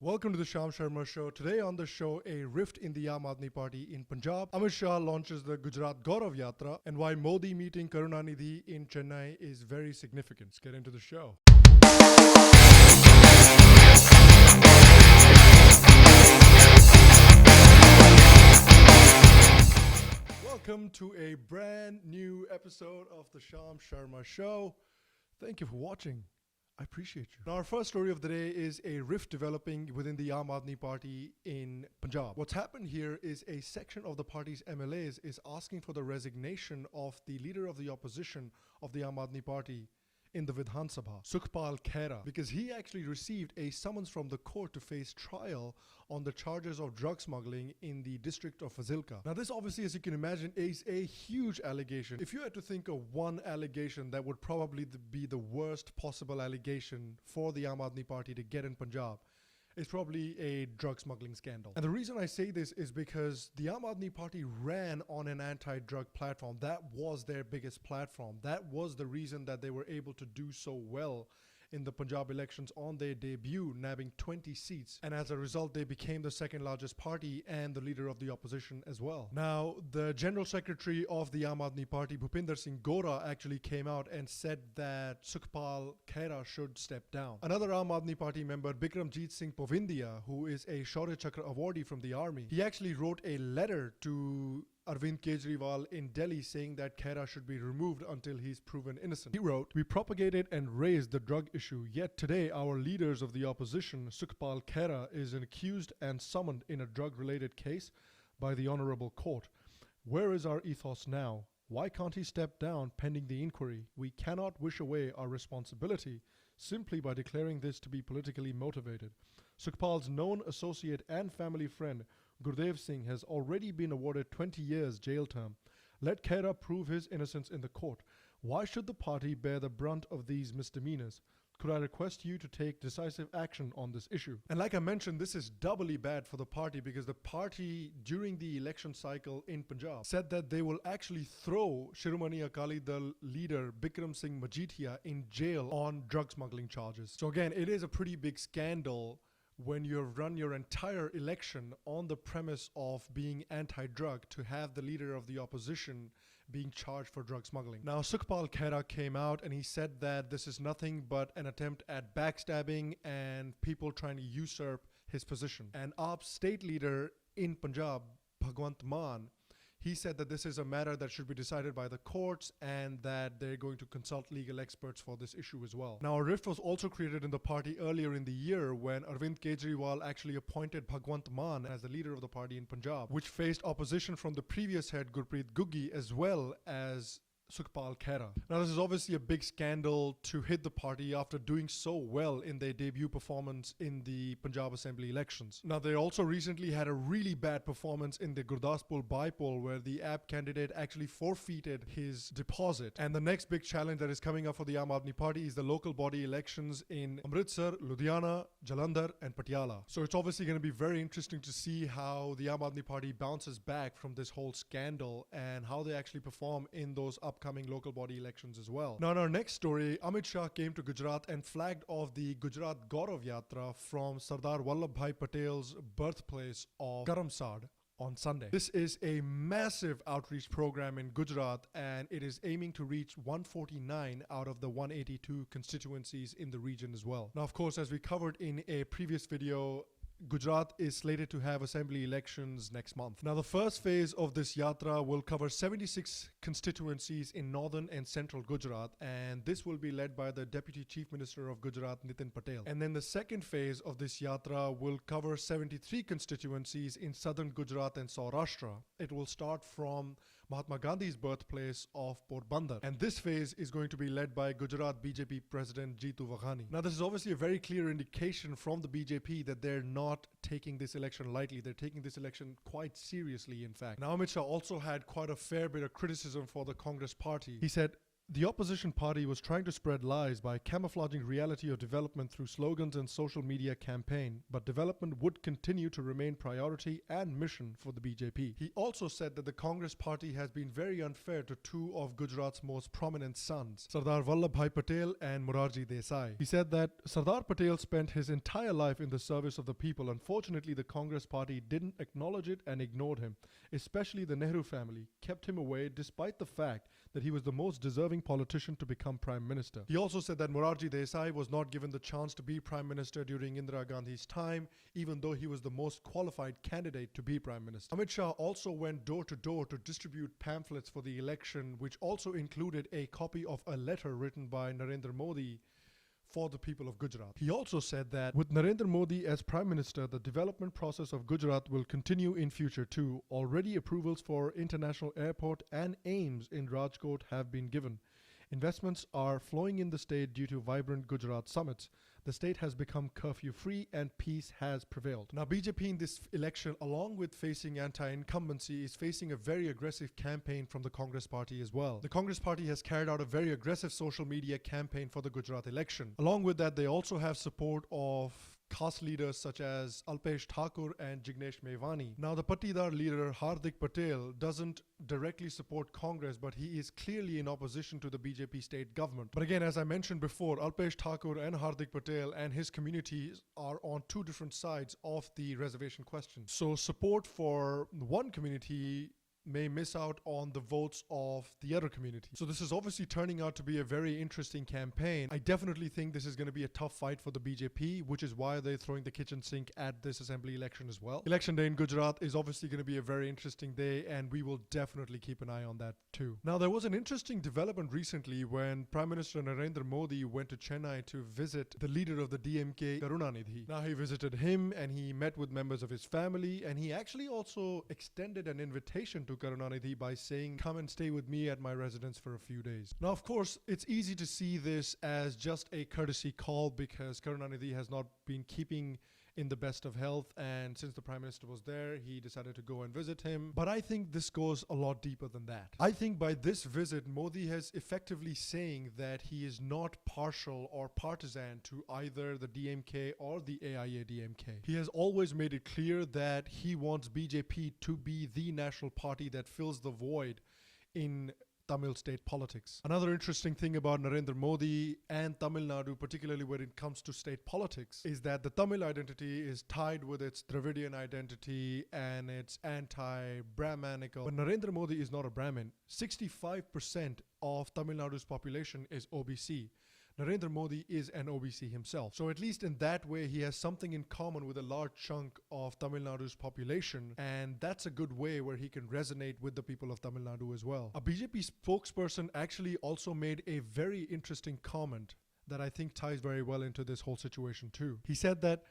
Welcome to the Sharma show. Today on the show, a rift in the Aam Aadmi Party in Punjab. Amit Shah launches the Gujarat Gaurav Yatra, and why Modi meeting Karunanidhi in Chennai is very significant. Let's get into the show. Welcome to a brand new episode of the Sharma show. Thank you for watching. I appreciate you. Now, our first story of the day is a rift developing within the Aam Aadmi Party in Punjab. What's happened here is a section of the party's MLAs is asking for the resignation of the leader of the opposition of the Aam Aadmi Party in the Vidhan Sabha, Sukhpal Khera, because he actually received a summons from the court to face trial on the charges of drug smuggling in the district of Fazilka. Now, this obviously, as you can imagine, is a huge allegation. If you had to think of one allegation that would probably be the worst possible allegation for the Aam Aadmi Party to get in Punjab, it's probably a drug smuggling scandal. And the reason I say this is because the Aam Aadmi Party ran on an anti-drug platform. That was their biggest platform. That was the reason that they were able to do so well in the Punjab elections on their debut, nabbing 20 seats. And as a result, they became the second largest party and the leader of the opposition as well. Now, the General Secretary of the Aam Aadmi Party, Bhupinder Singh Gora, actually came out and said that Sukhpal Khera should step down. Another Aam Aadmi Party member, Bikramjit Singh Povindia, who is a Shaurya Chakra awardee from the army, he actually wrote a letter to Arvind Kejriwal in Delhi saying that Khera should be removed until he's proven innocent. He wrote, "We propagated and raised the drug issue, yet today our leaders of the opposition, Sukhpal Khera, is accused and summoned in a drug-related case by the Honorable Court. Where is our ethos now? Why can't he step down pending the inquiry? We cannot wish away our responsibility simply by declaring this to be politically motivated. Sukhpal's known associate and family friend, Gurdev Singh, has already been awarded 20 years jail term. Let Khera prove his innocence in the court. Why should the party bear the brunt of these misdemeanors? Could I request you to take decisive action on this issue?" And like I mentioned, this is doubly bad for the party because the party during the election cycle in Punjab said that they will actually throw Shiromani Akali Dal leader Bikram Singh Majithia in jail on drug smuggling charges. So again, it is a pretty big scandal when you run your entire election on the premise of being anti-drug to have the leader of the opposition being charged for drug smuggling. Now, Sukhpal Khera came out and he said that this is nothing but an attempt at backstabbing and people trying to usurp his position. And AAP's state leader in Punjab, Bhagwant Mann, he said that this is a matter that should be decided by the courts and that they're going to consult legal experts for this issue as well. Now, a rift was also created in the party earlier in the year when Arvind Kejriwal actually appointed Bhagwant Mann as the leader of the party in Punjab, which faced opposition from the previous head Gurpreet Guggi as well as Sukhpal Khera. Now, this is obviously a big scandal to hit the party after doing so well in their debut performance in the Punjab Assembly elections. Now, they also recently had a really bad performance in the Gurdaspur by-poll where the AAP candidate actually forfeited his deposit. And the next big challenge that is coming up for the Aam Aadmi Party is the local body elections in Amritsar, Ludhiana, Jalandhar and Patiala. So it's obviously going to be very interesting to see how the Aam Aadmi Party bounces back from this whole scandal and how they actually perform in those upcoming local body elections as well. Now, in our next story, Amit Shah came to Gujarat and flagged off the Gujarat Gaurav Yatra from Sardar Vallabhbhai Patel's birthplace of Karamsad on Sunday. This is a massive outreach program in Gujarat and it is aiming to reach 149 out of the 182 constituencies in the region as well. Now, of course, as we covered in a previous video, Gujarat is slated to have assembly elections next month. Now, the first phase of this yatra will cover 76 constituencies in northern and central Gujarat, and this will be led by the Deputy Chief Minister of Gujarat, Nitin Patel. And then the second phase of this yatra will cover 73 constituencies in southern Gujarat and Saurashtra. It will start from Mahatma Gandhi's birthplace of Porbandar. And this phase is going to be led by Gujarat BJP President Jeetu Waghani. Now, this is obviously a very clear indication from the BJP that they're not taking this election lightly. They're taking this election quite seriously, in fact. Now, Amit Shah also had quite a fair bit of criticism for the Congress party. He said, the opposition party was trying to spread lies by camouflaging reality of development through slogans and social media campaign, but development would continue to remain priority and mission for the BJP. He also said that the Congress party has been very unfair to two of Gujarat's most prominent sons, Sardar Vallabhbhai Patel and Morarji Desai. He said that Sardar Patel spent his entire life in the service of the people. Unfortunately, the Congress party didn't acknowledge it and ignored him. Especially the Nehru family kept him away despite the fact that he was the most deserving politician to become Prime Minister. He also said that Morarji Desai was not given the chance to be Prime Minister during Indira Gandhi's time, even though he was the most qualified candidate to be Prime Minister. Amit Shah also went door to door to distribute pamphlets for the election, which also included a copy of a letter written by Narendra Modi for the people of Gujarat. He also said that with Narendra Modi as Prime Minister, the development process of Gujarat will continue in future too. Already approvals for international airport and AIIMS in Rajkot have been given. Investments are flowing in the state due to vibrant Gujarat summits. The state has become curfew-free and peace has prevailed. Now, BJP in this election, along with facing anti-incumbency, is facing a very aggressive campaign from the Congress party as well. The Congress party has carried out a very aggressive social media campaign for the Gujarat election. Along with that, they also have support of caste leaders such as Alpesh Thakur and Jignesh Mevani. Now, the Patidar leader Hardik Patel doesn't directly support Congress, but he is clearly in opposition to the BJP state government. But again, as I mentioned before, Alpesh Thakur and Hardik Patel and his community are on two different sides of the reservation question. So support for one community may miss out on the votes of the other community. So this is obviously turning out to be a very interesting campaign. I definitely think this is going to be a tough fight for the BJP, which is why they're throwing the kitchen sink at this assembly election as well. Election day in Gujarat is obviously going to be a very interesting day, and we will definitely keep an eye on that too. Now, there was an interesting development recently when Prime Minister Narendra Modi went to Chennai to visit the leader of the DMK, Karunanidhi. Now, he visited him and he met with members of his family, and he actually also extended an invitation to Karunanidhi by saying, "Come and stay with me at my residence for a few days." Now, of course, it's easy to see this as just a courtesy call because Karunanidhi has not been keeping in the best of health, and since the Prime Minister was there, he decided to go and visit him. But I think this goes a lot deeper than that. I think by this visit, Modi has effectively saying that he is not partial or partisan to either the DMK or the AIA-DMK. He has always made it clear that he wants BJP to be the national party that fills the void in Tamil state politics. Another interesting thing about Narendra Modi and Tamil Nadu, particularly when it comes to state politics, is that the Tamil identity is tied with its Dravidian identity and it's anti-Brahmanical. But Narendra Modi is not a Brahmin. 65% of Tamil Nadu's population is OBC. Narendra Modi is an OBC himself. So at least in that way, he has something in common with a large chunk of Tamil Nadu's population. And that's a good way where he can resonate with the people of Tamil Nadu as well. A BJP spokesperson actually also made a very interesting comment that I think ties very well into this whole situation too. He said that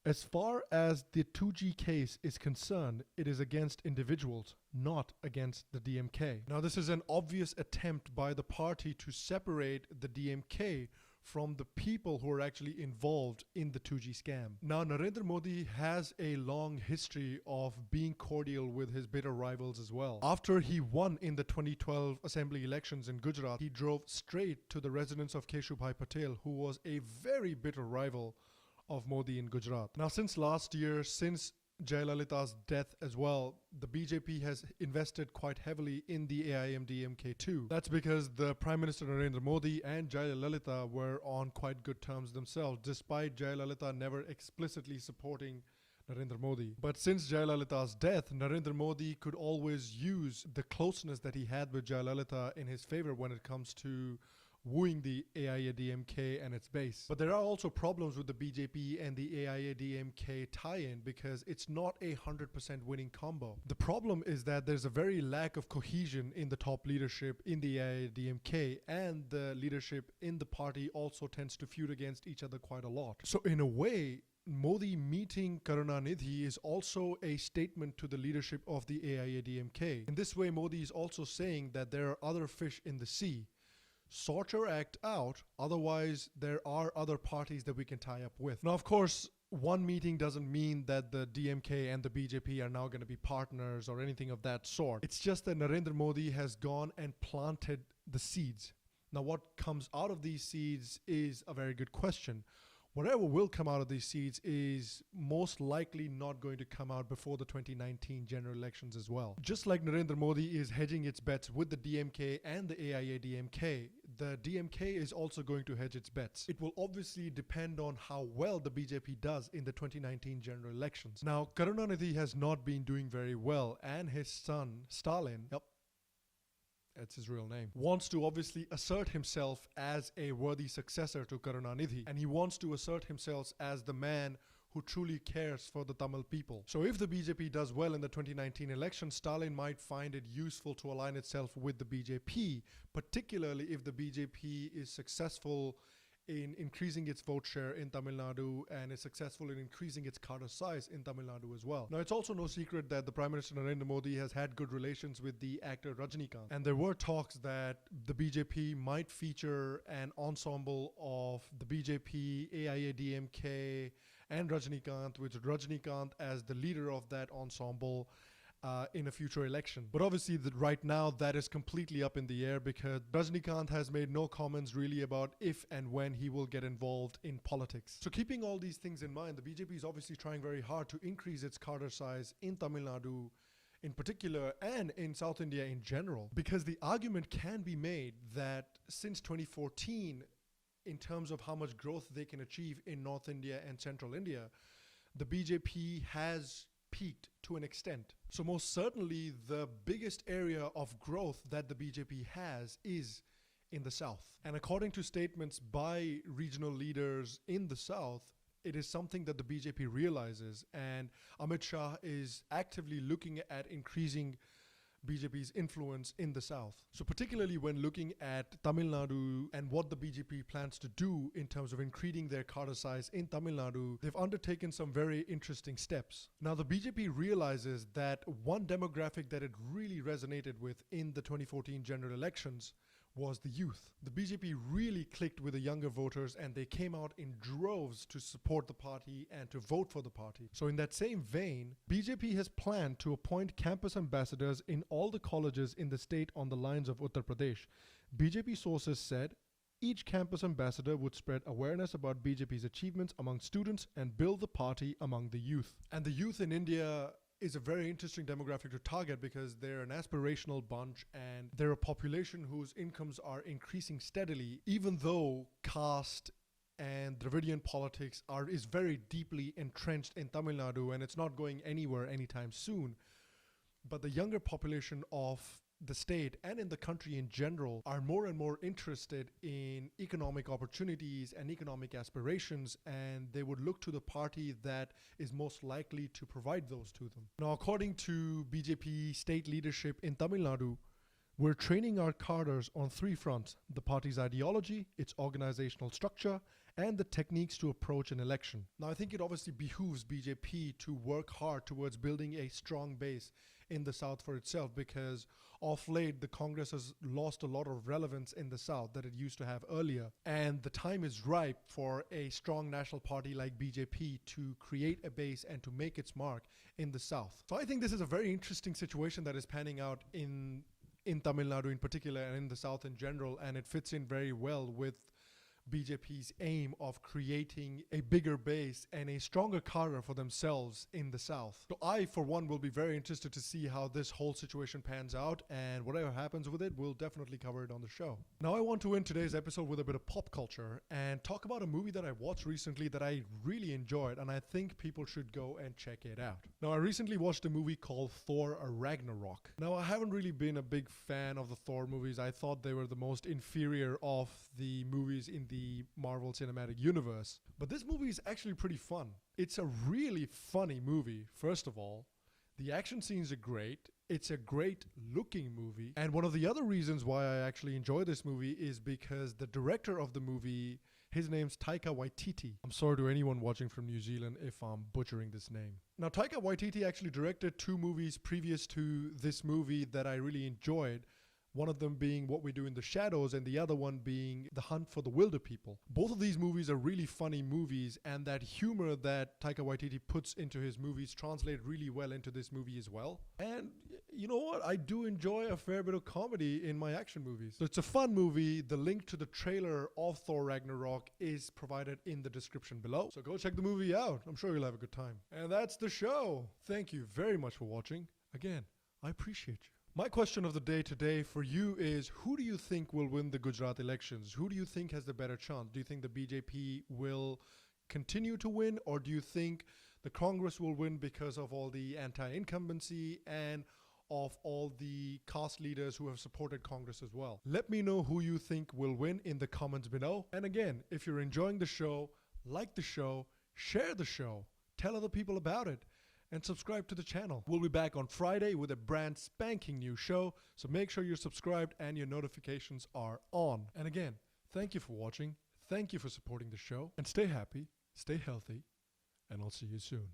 as far as the 2G case is concerned, it is against individuals, not against the DMK. Now, this is an obvious attempt by the party to separate the DMK from the people who are actually involved in the 2G scam. Now, Narendra Modi has a long history of being cordial with his bitter rivals as well. After he won in the 2012 assembly elections in Gujarat, he drove straight to the residence of Keshubhai Patel, who was a very bitter rival of Modi in Gujarat. Now, since last year, since Jayalalitha's death as well, the BJP has invested quite heavily in the AIMDMK too. That's because the Prime Minister Narendra Modi and Jayalalitha were on quite good terms themselves, despite Jayalalitha never explicitly supporting Narendra Modi. But since Jayalalitha's death, Narendra Modi could always use the closeness that he had with Jayalalitha in his favor when it comes to wooing the AIA-DMK and its base. But there are also problems with the BJP and the AIA-DMK tie-in because it's not a 100% winning combo. The problem is that there's a very lack of cohesion in the top leadership in the AIA-DMK, and the leadership in the party also tends to feud against each other quite a lot. So in a way, Modi meeting Karunanidhi is also a statement to the leadership of the AIA-DMK. In this way, Modi is also saying that there are other fish in the sea. Sort your act out, otherwise there are other parties that we can tie up with. Now, of course, one meeting doesn't mean that the DMK and the BJP are now going to be partners or anything of that sort. It's just that Narendra Modi has gone and planted the seeds. Now, what comes out of these seeds is a very good question. Whatever will come out of these seeds is most likely not going to come out before the 2019 general elections as well. Just like Narendra Modi is hedging its bets with the DMK and the AIADMK, the DMK is also going to hedge its bets. It will obviously depend on how well the BJP does in the 2019 general elections. Now, Karunanidhi has not been doing very well, and his son, Stalin, that's his real name, wants to obviously assert himself as a worthy successor to Karunanidhi, and he wants to assert himself as the man who truly cares for the Tamil people. So if the BJP does well in the 2019 election, Stalin might find it useful to align itself with the BJP, particularly if the BJP is successful in increasing its vote share in Tamil Nadu and is successful in increasing its cadre size in Tamil Nadu as well. Now, it's also no secret that the Prime Minister Narendra Modi has had good relations with the actor Rajinikanth, and there were talks that the BJP might feature an ensemble of the BJP, AIADMK, and Rajinikanth, with Rajinikanth as the leader of that ensemble in a future election. But obviously right now that is completely up in the air because Rajinikanth has made no comments really about if and when he will get involved in politics. So keeping all these things in mind, the BJP is obviously trying very hard to increase its cadre size in Tamil Nadu in particular and in South India in general, because the argument can be made that since 2014, in terms of how much growth they can achieve in North India and Central India, the BJP has peaked to an extent. So most certainly the biggest area of growth that the BJP has is in the South. And according to statements by regional leaders in the South, it is something that the BJP realizes, and Amit Shah is actively looking at increasing BJP's influence in the South. So particularly when looking at Tamil Nadu and what the BJP plans to do in terms of increasing their cadre size in Tamil Nadu, they've undertaken some very interesting steps. Now, the BJP realizes that one demographic that it really resonated with in the 2014 general elections was the youth. The BJP really clicked with the younger voters, and they came out in droves to support the party and to vote for the party. So in that same vein, BJP has planned to appoint campus ambassadors in all the colleges in the state on the lines of Uttar Pradesh. BJP sources said each campus ambassador would spread awareness about BJP's achievements among students and build the party among the youth. And the youth in India is a very interesting demographic to target because they're an aspirational bunch and they're a population whose incomes are increasing steadily, even though caste and Dravidian politics is very deeply entrenched in Tamil Nadu and it's not going anywhere anytime soon. But the younger population of the state and in the country in general are more and more interested in economic opportunities and economic aspirations, and they would look to the party that is most likely to provide those to them. Now, according to BJP state leadership in Tamil Nadu, we're training our cadres on three fronts: the party's ideology, its organizational structure, and the techniques to approach an election. Now, I think it obviously behooves BJP to work hard towards building a strong base in the South for itself, because of late the Congress has lost a lot of relevance in the South that it used to have earlier, and the time is ripe for a strong national party like BJP to create a base and to make its mark in the South. So I think this is a very interesting situation that is panning out in Tamil Nadu in particular and in the South in general, and it fits in very well with BJP's aim of creating a bigger base and a stronger cadre for themselves in the South. So I, for one, will be very interested to see how this whole situation pans out, and whatever happens with it, we'll definitely cover it on the show. Now, I want to end today's episode with a bit of pop culture and talk about a movie that I watched recently that I really enjoyed, and I think people should go and check it out. Now, I recently watched a movie called Thor Ragnarok. Now, I haven't really been a big fan of the Thor movies. I thought they were the most inferior of the movies in the Marvel Cinematic Universe. But this movie is actually pretty fun. It's a really funny movie, first of all. The action scenes are great. It's a great looking movie. And one of the other reasons why I actually enjoy this movie is because the director of the movie, his name's Taika Waititi. I'm sorry to anyone watching from New Zealand if I'm butchering this name. Now, Taika Waititi actually directed two movies previous to this movie that I really enjoyed. One of them being What We Do in the Shadows, and the other one being The Hunt for the Wilder People. Both of these movies are really funny movies, and that humor that Taika Waititi puts into his movies translate really well into this movie as well. And you know what? I do enjoy a fair bit of comedy in my action movies. So it's a fun movie. The link to the trailer of Thor Ragnarok is provided in the description below. So go check the movie out. I'm sure you'll have a good time. And that's the show. Thank you very much for watching. Again, I appreciate you. My question of the day today for you is, who do you think will win the Gujarat elections? Who do you think has the better chance? Do you think the BJP will continue to win, or do you think the Congress will win because of all the anti-incumbency and of all the caste leaders who have supported Congress as well? Let me know who you think will win in the comments below. And again, if you're enjoying the show, like the show, share the show, tell other people about it, and subscribe to the channel. We'll be back on Friday with a brand spanking new show, so make sure you're subscribed and your notifications are on. And again, thank you for watching, thank you for supporting the show, and stay happy, stay healthy, and I'll see you soon.